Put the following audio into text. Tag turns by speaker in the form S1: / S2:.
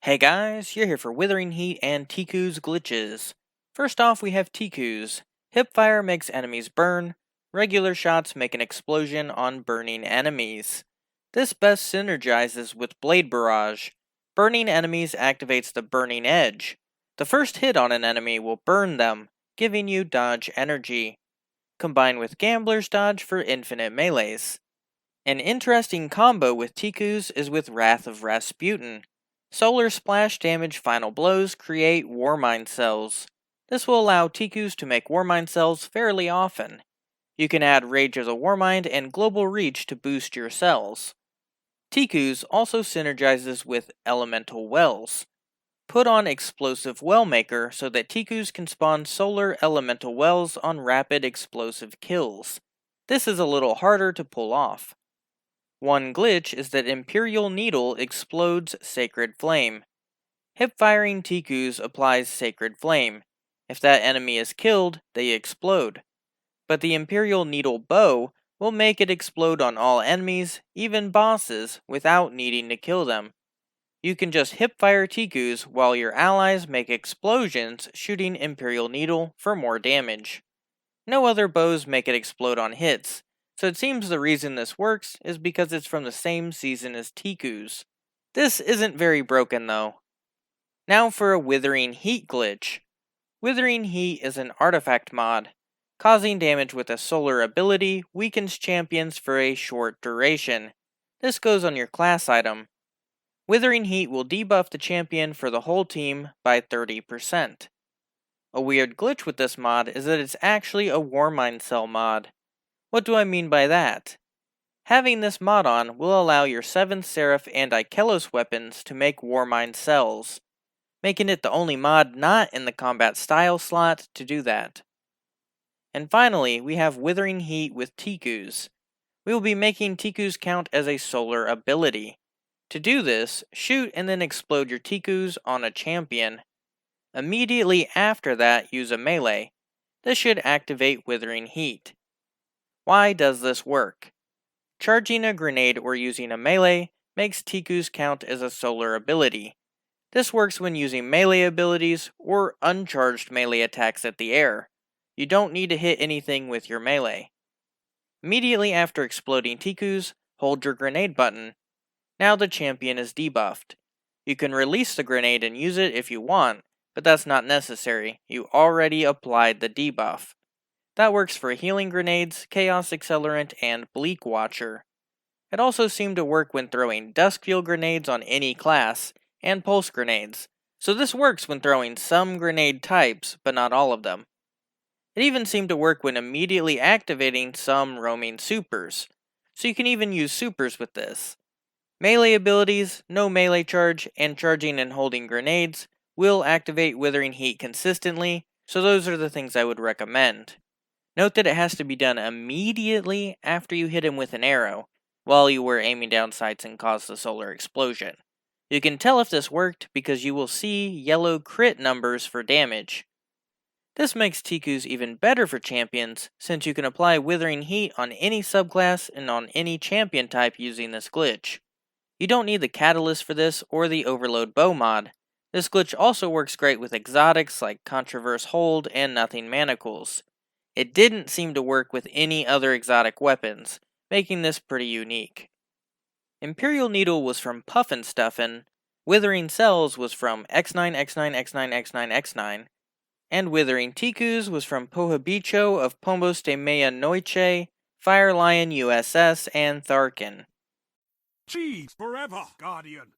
S1: Hey guys, you're here for Withering Heat and Ticuus glitches. First off, we have Ticuus. Hipfire makes enemies burn. Regular shots make an explosion on burning enemies. This best synergizes with Blade Barrage. Burning enemies activates the burning edge. The first hit on an enemy will burn them, giving you dodge energy. Combine with Gambler's Dodge for infinite melees. An interesting combo with Ticuus is with Wrath of Rasputin. Solar Splash damage final blows create Warmind cells. This will allow Ticuus to make Warmind cells fairly often. You can add Rage of the Warmind and Global Reach to boost your cells. Ticuus also synergizes with Elemental Wells. Put on Explosive Well Maker so that Ticuus can spawn solar elemental wells on rapid explosive kills. This is a little harder to pull off. One glitch is that Imperial Needle explodes Sacred Flame. Hip-firing Ticuus applies Sacred Flame. If that enemy is killed, they explode. But the Imperial Needle Bow will make it explode on all enemies, even bosses, without needing to kill them. You can just hip-fire Ticuus while your allies make explosions shooting Imperial Needle for more damage. No other bows make it explode on hits, so it seems the reason this works is because it's from the same season as Ticuus. This isn't very broken though. Now for a Withering Heat glitch. Withering Heat is an artifact mod. Causing damage with a solar ability weakens champions for a short duration. This goes on your class item. Withering Heat will debuff the champion for the whole team by 30%. A weird glitch with this mod is that it's actually a Warmind cell mod. What do I mean by that? Having this mod on will allow your 7th Seraph and Ikelos weapons to make Warmind cells, making it the only mod not in the combat style slot to do that. And finally, we have Withering Heat with Ticuus. We will be making Ticuus count as a solar ability. To do this, shoot and then explode your Ticuus on a champion. Immediately after that, use a melee. This should activate Withering Heat. Why does this work? Charging a grenade or using a melee makes Ticuus count as a solar ability. This works when using melee abilities or uncharged melee attacks at the air. You don't need to hit anything with your melee. Immediately after exploding Ticuus, hold your grenade button. Now the champion is debuffed. You can release the grenade and use it if you want, but that's not necessary. You already applied the debuff. That works for healing grenades, chaos accelerant, and bleak watcher. It also seemed to work when throwing duskfield grenades on any class, and pulse grenades, so this works when throwing some grenade types, but not all of them. It even seemed to work when immediately activating some roaming supers, so you can even use supers with this. Melee abilities, no melee charge, and charging and holding grenades will activate Withering Heat consistently, so those are the things I would recommend. Note that it has to be done immediately after you hit him with an arrow, while you were aiming down sights and caused the solar explosion. You can tell if this worked because you will see yellow crit numbers for damage. This makes Ticuus even better for champions, since you can apply Withering Heat on any subclass and on any champion type using this glitch. You don't need the catalyst for this or the overload bow mod. This glitch also works great with exotics like Controverse Hold and Nothing Manacles. It didn't seem to work with any other exotic weapons, making this pretty unique. Imperial Needle was from Puffin Stuffin', Withering Cells was from X9, X9, X9, X9, X9, and Withering Ticuus was from Pohabicho of Pombos de Medianoche, Fire Lion USS, and Tharkin.
S2: Cheese forever, Guardian!